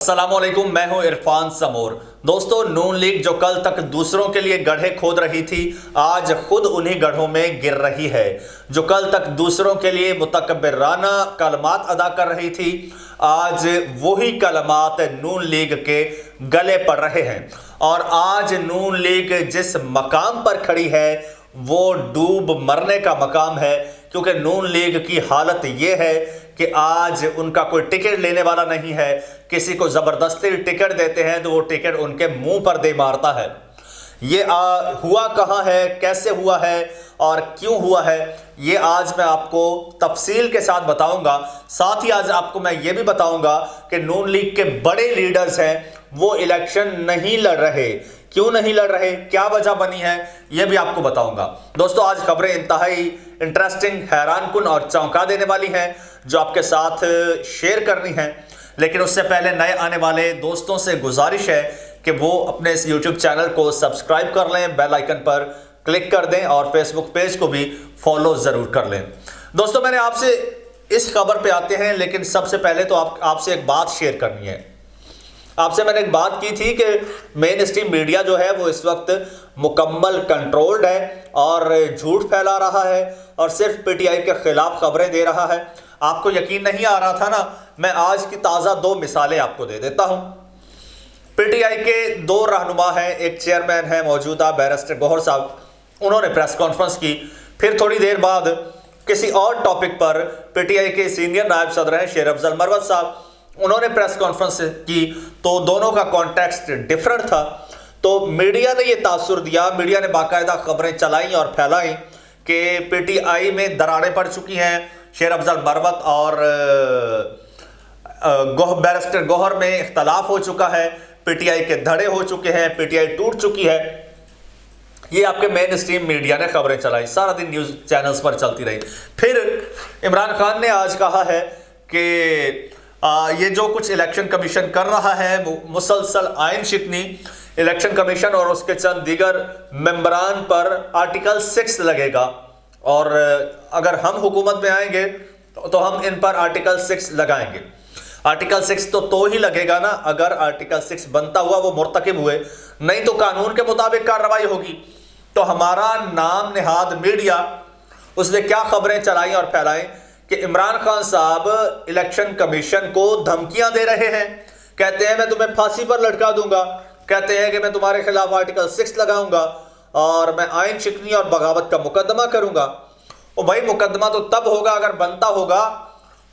अस्सलामुअलैकुम, मैं हूं इरफान समोर। दोस्तों, नून लीग जो कल तक दूसरों के लिए गड्ढे खोद रही थी, आज खुद उन्हीं गड्ढों में गिर रही है। जो कल तक दूसरों के लिए मुतकब्बिराना कलमात अदा कर रही थी, आज वही कलमात नून लीग के गले पड़ रहे हैं। और आज नून लीग जिस मकाम पर खड़ी है वो डूब मरने का मकाम है, क्योंकि नून लीग की हालत ये है कि आज उनका कोई टिकट लेने वाला नहीं है। किसी को ज़बरदस्ती टिकट देते हैं तो वो टिकट उनके मुंह पर दे मारता है। ये हुआ कहाँ है, कैसे हुआ है और क्यों हुआ है, ये आज मैं आपको तफसील के साथ बताऊंगा। साथ ही आज आपको मैं ये भी बताऊंगा कि नून लीग के बड़े लीडर्स हैं वो इलेक्शन नहीं लड़ रहे। क्यों नहीं लड़ रहे, क्या वजह बनी है, यह भी आपको बताऊंगा। दोस्तों, आज खबरें इंतहाई इंटरेस्टिंग, हैरानकुन और चौंका देने वाली हैं जो आपके साथ शेयर करनी है। लेकिन उससे पहले नए आने वाले दोस्तों से गुजारिश है कि वो अपने इस यूट्यूब चैनल को सब्सक्राइब कर लें, बेल आइकन पर क्लिक कर दें और फेसबुक पेज को भी फॉलो ज़रूर कर लें। दोस्तों, मैंने आपसे इस खबर पे आते हैं, लेकिन सबसे पहले तो आपसे एक बात शेयर करनी है। आपसे मैंने एक बात की थी कि मेन स्ट्रीम मीडिया जो है वो इस वक्त मुकम्मल कंट्रोल्ड है और झूठ फैला रहा है और सिर्फ पीटीआई के खिलाफ खबरें दे रहा है। आपको यकीन नहीं आ रहा था ना, मैं आज की ताज़ा दो मिसालें आपको दे देता हूं। पीटीआई के दो रहनुमा हैं, एक चेयरमैन है मौजूदा बैरिस्टर गौहर साहब, उन्होंने प्रेस कॉन्फ्रेंस की। फिर थोड़ी देर बाद किसी और टॉपिक पर पीटीआई के सीनियर नायब सदर हैं शेर अफजल मरवत साहब, उन्होंने प्रेस कॉन्फ्रेंस की। तो दोनों का कॉन्टेक्स्ट डिफरेंट था। तो मीडिया ने ये तासुर दिया, मीडिया ने बाकायदा खबरें चलाई और फैलाई कि पीटीआई में दरारें पड़ चुकी हैं, शेर अफजल मरवत और बैरिस्टर गौहर में इख्तलाफ हो चुका है, पीटीआई के धड़े हो चुके हैं, पीटीआई टूट चुकी है। ये आपके मेन स्ट्रीम मीडिया ने खबरें चलाई, सारा दिन न्यूज़ चैनल्स पर चलती रही। फिर इमरान खान ने आज कहा है कि ये जो कुछ इलेक्शन कमीशन कर रहा है वो मुसलसल आइन शिकनी, इलेक्शन कमीशन और उसके चंद दीगर मेंबरान पर आर्टिकल 6 लगेगा और अगर हम हुकूमत में आएंगे तो हम इन पर आर्टिकल 6 लगाएंगे। आर्टिकल 6 तो ही लगेगा ना, अगर आर्टिकल 6 बनता हुआ वो मुर्तकिब हुए, नहीं तो कानून के मुताबिक कार्रवाई होगी। तो हमारा नाम निहाद मीडिया, उसने क्या खबरें चलाई और फैलाई कि इमरान खान साहब इलेक्शन कमीशन को धमकियां दे रहे हैं। कहते हैं मैं तुम्हें फांसी पर लटका दूंगा, कहते हैं कि मैं तुम्हारे खिलाफ आर्टिकल 6 लगाऊंगा और मैं आइन शिकनी और बगावत का मुकदमा करूंगा। और भाई, मुकदमा तो तब होगा अगर बनता होगा।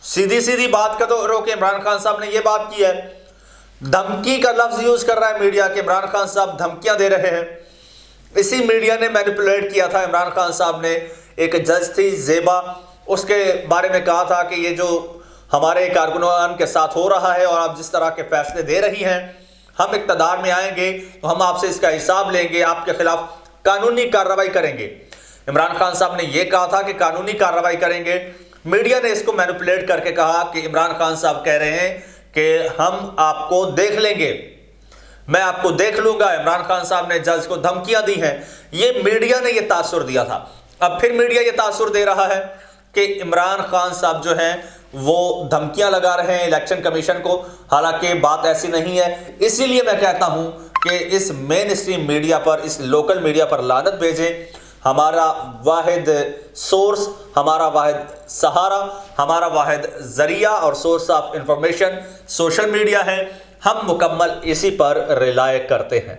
सीधी सीधी बात का तो रोके, इमरान खान साहब ने यह बात की है। धमकी का लफ्ज यूज कर रहा है मीडिया के, इमरान खान साहब धमकियां दे रहे हैं। इसी मीडिया ने मैनिपुलेट किया था। इमरान खान साहब ने, एक जज थी ज़ेबा, उसके बारे में कहा था कि ये जो हमारे कारकुनान के साथ हो रहा है और आप जिस तरह के फैसले दे रही हैं, हम इक़्तिदार में आएंगे तो हम आपसे इसका हिसाब लेंगे, आपके खिलाफ कानूनी कार्रवाई करेंगे। इमरान खान साहब ने यह कहा था कि कानूनी कार्रवाई करेंगे। मीडिया ने इसको मैनिपुलेट करके कहा कि इमरान खान साहब कह रहे हैं कि हम आपको देख लेंगे, मैं आपको देख लूंगा। इमरान खान साहब ने जज को धमकियां दी हैं। ये मीडिया ने यह तासुर दिया था। अब फिर मीडिया ये तासुर दे रहा है कि इमरान खान साहब जो हैं वो धमकियां लगा रहे हैं इलेक्शन कमीशन को। हालांकि बात ऐसी नहीं है। इसीलिए मैं कहता हूं कि इस मेन स्ट्रीम मीडिया पर, इस लोकल मीडिया पर लानत भेजें। हमारा वाहिद सोर्स, हमारा वाहिद सहारा, हमारा वाहिद जरिया और source of information social media है। हम मुकम्मल इसी पर रिलाय करते हैं।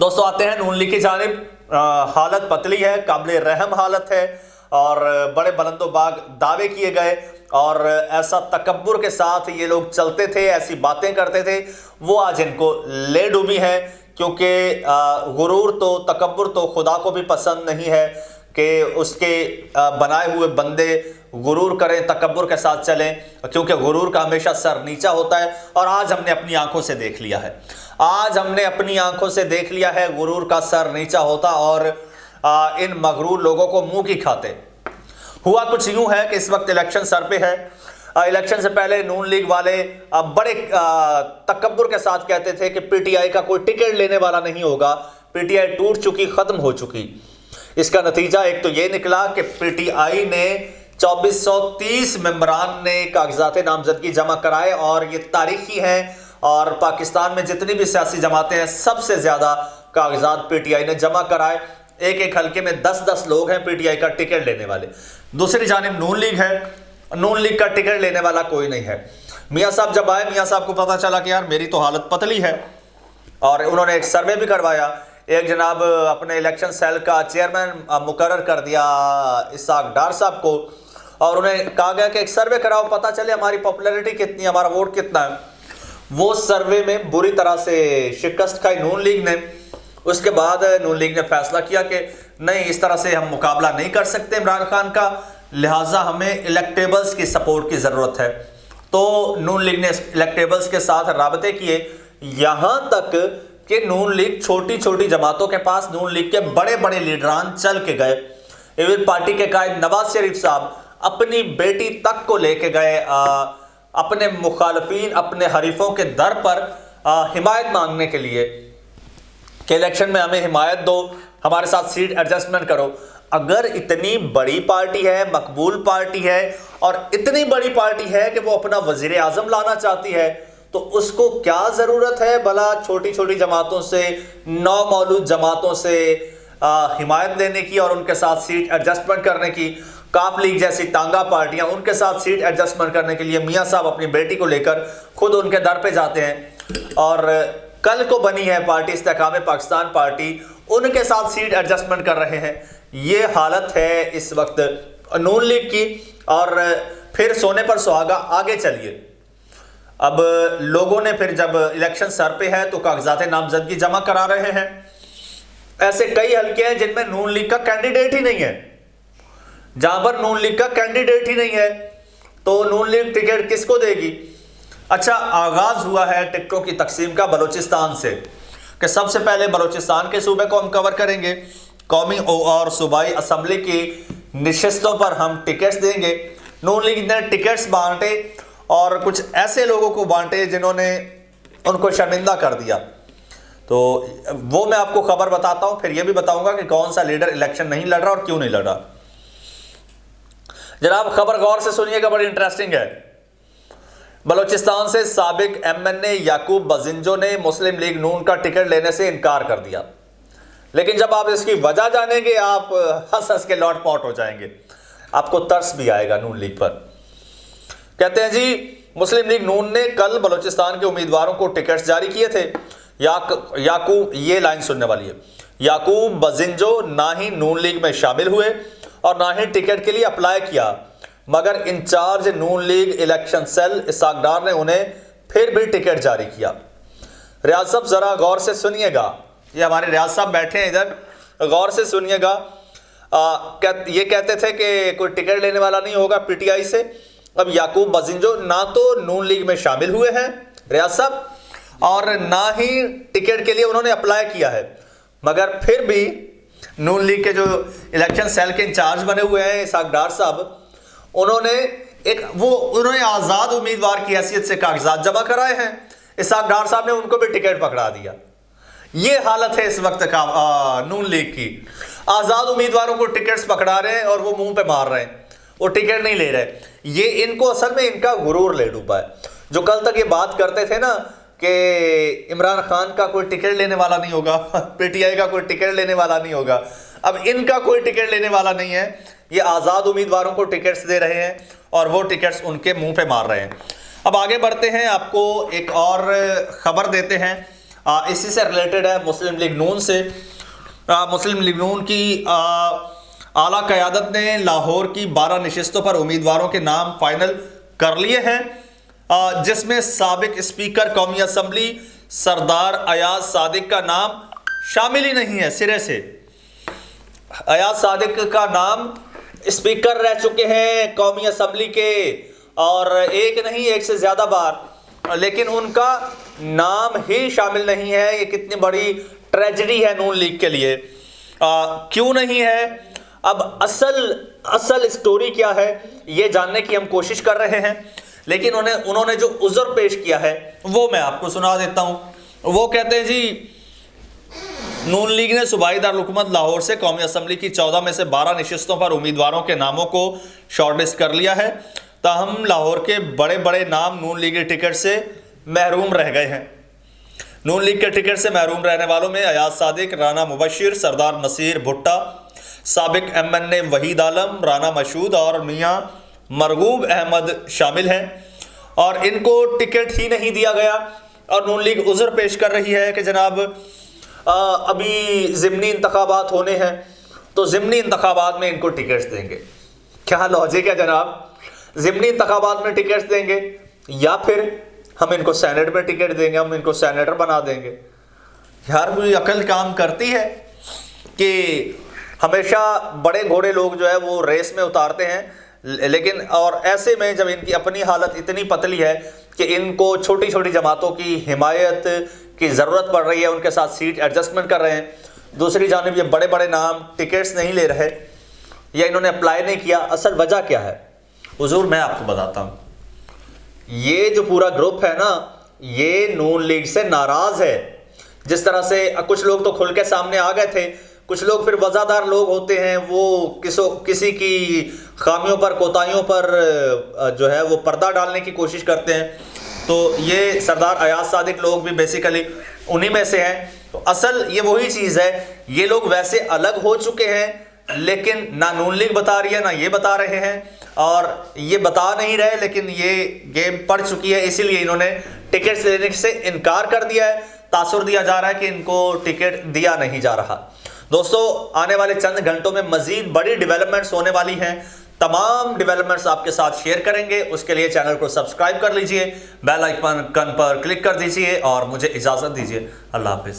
दोस्तों, आते हैं नून लीग की जानिब। हालत पतली है, काबिल रहम हालत है और बड़े बुलंदोबाग दावे किए गए और ऐसा तकब्बुर के साथ ये लोग चलते थे, ऐसी बातें करते थे, वो आज इनको ले डूबी है। क्योंकि गुरूर तो, तकब्बुर तो खुदा को भी पसंद नहीं है कि उसके बनाए हुए बंदे गुरूर करें, तकब्बुर के साथ चलें, क्योंकि गुरूर का हमेशा सर नीचा होता है। और आज हमने अपनी आंखों से देख लिया है, आज हमने अपनी आंखों से देख लिया है गुरूर का सर नीचा होता और इन मगरूर लोगों को मुंह की खाते। हुआ कुछ यूं है कि इस वक्त इलेक्शन सर पे है। इलेक्शन से पहले नून लीग वाले बड़े तकब्बुर के साथ कहते थे कि पीटीआई का कोई टिकट लेने वाला नहीं होगा, पीटीआई टूट चुकी, खत्म हो चुकी। इसका नतीजा एक तो ये निकला कि पीटीआई ने 2430 मेंबरान ने कागजात नामजदगी जमा कराए और ये तारीखी है। और पाकिस्तान में जितनी भी सियासी जमातें हैं सबसे ज़्यादा कागजात पीटीआई ने जमा कराए। एक एक हल्के में 10-10 लोग हैं पीटीआई का टिकट लेने वाले। दूसरी जानिब नून लीग है, नून लीग का टिकट लेने वाला कोई नहीं है। मियाँ साहब जब आए, मियाँ साहब को पता चला कि यार मेरी तो हालत पतली है, और उन्होंने एक सर्वे भी करवाया। एक जनाब अपने इलेक्शन सेल का चेयरमैन मुकर्रर कर दिया इसाक डार साहब को, और उन्हें कहा गया कि एक सर्वे कराओ, पता चले हमारी पॉपुलैरिटी कितनी है, हमारा वोट कितना है। वो सर्वे में बुरी तरह से शिकस्त खाई नून लीग ने। उसके बाद नून लीग ने फैसला किया कि नहीं, इस तरह से हम मुकाबला नहीं कर सकते इमरान खान का, लिहाजा हमें इलेक्टेबल्स की सपोर्ट की ज़रूरत है। तो नून लीग ने इलेक्टेबल्स के साथ राबते किए, यहाँ तक कि नून लीग छोटी छोटी जमातों के पास नून लीग के बड़े बड़े लीडरान चल के गए। इवन पार्टी के कायद नवाज शरीफ साहब अपनी बेटी तक को लेके गए अपने मुखालफिन, अपने हरीफों के दर पर हिमायत मांगने के लिए कि इलेक्शन में हमें हिमायत दो, हमारे साथ सीट एडजस्टमेंट करो। अगर इतनी बड़ी पार्टी है, मकबूल पार्टी है, और इतनी बड़ी पार्टी है कि वो अपना वजीर आजम लाना चाहती है, तो उसको क्या ज़रूरत है भला छोटी छोटी जमातों से, नौ मौलूद जमातों से हिमायत लेने की और उनके साथ सीट एडजस्टमेंट करने की। काफ लीग जैसी तांगा पार्टियां, उनके साथ सीट एडजस्टमेंट करने के लिए मियाँ साहब अपनी बेटी को लेकर खुद उनके दर पे जाते हैं। और कल को बनी है पार्टी इस्तेकाम पाकिस्तान पार्टी, उनके साथ सीट एडजस्टमेंट कर रहे हैं। ये हालत है इस वक्त नून लीग की। और फिर सोने पर सुहागा, आगे चलिए। अब लोगों ने फिर जब इलेक्शन सर पे है तो कागजात नामजदगी जमा करा रहे हैं। ऐसे कई हल्के हैं जिनमें नून लीग का कैंडिडेट ही नहीं है। जहां पर नून लीग का कैंडिडेट ही नहीं है तो नून लीग टिकट किसको देगी? अच्छा, आगाज हुआ है टिकटों की तकसीम का बलूचिस्तान से, कि सबसे पहले बलूचिस्तान के सूबे को हम कवर करेंगे, कौमी और सूबाई असम्बली की नशिस्तों पर हम टिकट्स देंगे। नून लीग ने टिकट्स बांटे और कुछ ऐसे लोगों को बांटे जिन्होंने उनको शर्मिंदा कर दिया। तो वो मैं आपको खबर बताता हूं, फिर यह भी बताऊंगा कि कौन सा लीडर इलेक्शन नहीं लड़ रहा और क्यों नहीं लड़ रहा। जनाब खबर गौर से सुनिएगा, बड़ी इंटरेस्टिंग है। बलूचिस्तान से साबिक एमएनए याकूब बजिंजो ने मुस्लिम लीग नून का टिकट लेने से इनकार कर दिया। लेकिन जब आप इसकी वजह जानेंगे आप हंस हंस के लौट पौट हो जाएंगे, आपको तरस भी आएगा नून लीग पर। कहते हैं जी, मुस्लिम लीग नून ने कल बलूचिस्तान के उम्मीदवारों को टिकट्स जारी किए थे। याकूब, ये लाइन सुनने वाली है, याकूब बजिंजो ना ही नून लीग में शामिल हुए और ना ही टिकट के लिए अप्लाई किया, मगर इंचार्ज नून लीग इलेक्शन सेल इसाक डार ने उन्हें फिर भी टिकट जारी किया। रियाज साहब जरा गौर से सुनिएगा, ये हमारे रियाज साहब बैठे हैं इधर, गौर से सुनिएगा। ये कहते थे कि कोई टिकट लेने वाला नहीं होगा पीटीआई से। अब याकूब बजिंजो ना तो नून लीग में शामिल हुए हैं रियाज साहब, और ना ही टिकट के लिए उन्होंने अप्लाई किया है, मगर फिर भी नून लीग के जो इलेक्शन सेल के इंचार्ज बने हुए हैं इसाक डार साहब, उन्होंने आज़ाद उम्मीदवार की हैसियत से कागजात जमा कराए हैं। इसाक डार साहब ने उनको भी टिकट पकड़ा दिया। ये हालत है इस वक्त का नून लीग की। आज़ाद उम्मीदवारों को टिकट्स पकड़ा रहे हैं और वो मुंह पे मार रहे हैं, वो टिकट नहीं ले रहे। ये इनको असल में इनका गुरूर ले डूबा है। जो कल तक ये बात करते थे ना कि इमरान खान का कोई टिकट लेने वाला नहीं होगा, पीटीआई का कोई टिकट लेने वाला नहीं होगा, अब इनका कोई टिकट लेने वाला नहीं है। ये आज़ाद उम्मीदवारों को टिकट्स दे रहे हैं और वो टिकट्स उनके मुंह पे मार रहे हैं। अब आगे बढ़ते हैं, आपको एक और खबर देते हैं, इसी से रिलेटेड है, मुस्लिम लीग नून से। मुस्लिम लीग नून की आला क़यादत ने लाहौर की 12 नशिस्तों पर उम्मीदवारों के नाम फाइनल कर लिए हैं, जिसमें साबिक स्पीकर कौमी असम्बली सरदार अयाज सादिक का नाम शामिल ही नहीं है सिरे से। अयाज सादिक का नाम स्पीकर रह चुके हैं कौमी असम्बली के, और एक नहीं एक से ज़्यादा बार, लेकिन उनका नाम ही शामिल नहीं है। ये कितनी बड़ी ट्रेजेडी है नून लीग के लिए। क्यों नहीं है? अब असल स्टोरी क्या है ये जानने की हम कोशिश कर रहे हैं, लेकिन उन्होंने जो उज़र पेश किया है वो मैं आपको सुना देता हूँ। वो कहते हैं जी, नून लीग ने सूबाई दारुल-हुकूमत लाहौर से कौमी असम्बली की 14 में से 12 नशिस्तों पर उम्मीदवारों के नामों को शॉर्टलिस्ट कर लिया है। ताहम लाहौर के बड़े बड़े नाम नून लीग के टिकट से महरूम रह गए हैं। नून लीग के टिकट से महरूम रहने वालों में अयाज सादिक, राना मुबशिर, सरदार नसीर भुट्टा, साबिक MNA वहीद आलम, राना मशहूद और मियाँ मरगूब अहमद शामिल हैं और इनको टिकट ही नहीं दिया गया। और नून लीग उज़्र पेश कर रही है कि जनाब अभी ज़िमनी इंतखाबात होने हैं तो ज़िमनी इंतखाबात में इनको टिकट्स देंगे। क्या लॉजिक है जनाब, ज़िमनी इंतखाबात में टिकट्स देंगे या फिर हम इनको सेनेट में टिकट देंगे, हम इनको सेनेटर बना देंगे। यार कोई अकल काम करती है कि हमेशा बड़े घोड़े लोग जो है वो रेस में उतारते हैं, लेकिन और ऐसे में जब इनकी अपनी हालत इतनी पतली है कि इनको छोटी छोटी जमातों की हिमायत की ज़रूरत पड़ रही है, उनके साथ सीट एडजस्टमेंट कर रहे हैं, दूसरी जानिब ये बड़े बड़े नाम टिकट्स नहीं ले रहे या इन्होंने अप्लाई नहीं किया। असल वजह क्या है हुजूर, मैं आपको बताता हूँ। ये जो पूरा ग्रुप है ना, ये नून लीग से नाराज़ है। जिस तरह से कुछ लोग तो खुल के सामने आ गए थे, कुछ लोग फिर वज़ादार लोग होते हैं, वो किसी की खामियों पर, कोताहियों पर जो है वो पर्दा डालने की कोशिश करते हैं। तो ये सरदार अयाज सादिक लोग भी बेसिकली उन्हीं में से हैं। तो असल ये वही चीज़ है, ये लोग वैसे अलग हो चुके हैं, लेकिन ना नून लीग बता रही है ना ये बता रहे हैं, और ये बता नहीं रहे लेकिन ये गेम पड़ चुकी है, इसीलिए इन्होंने टिकट लेने से इनकार कर दिया है। तासुर दिया जा रहा है कि इनको टिकट दिया नहीं जा रहा। दोस्तों आने वाले चंद घंटों में मजीद बड़ी डेवलपमेंट्स होने वाली हैं। तमाम डेवलपमेंट्स आपके साथ शेयर करेंगे। उसके लिए चैनल को सब्सक्राइब कर लीजिए, बेल आइकन पर क्लिक कर दीजिए और मुझे इजाज़त दीजिए। अल्लाह हाफिज़।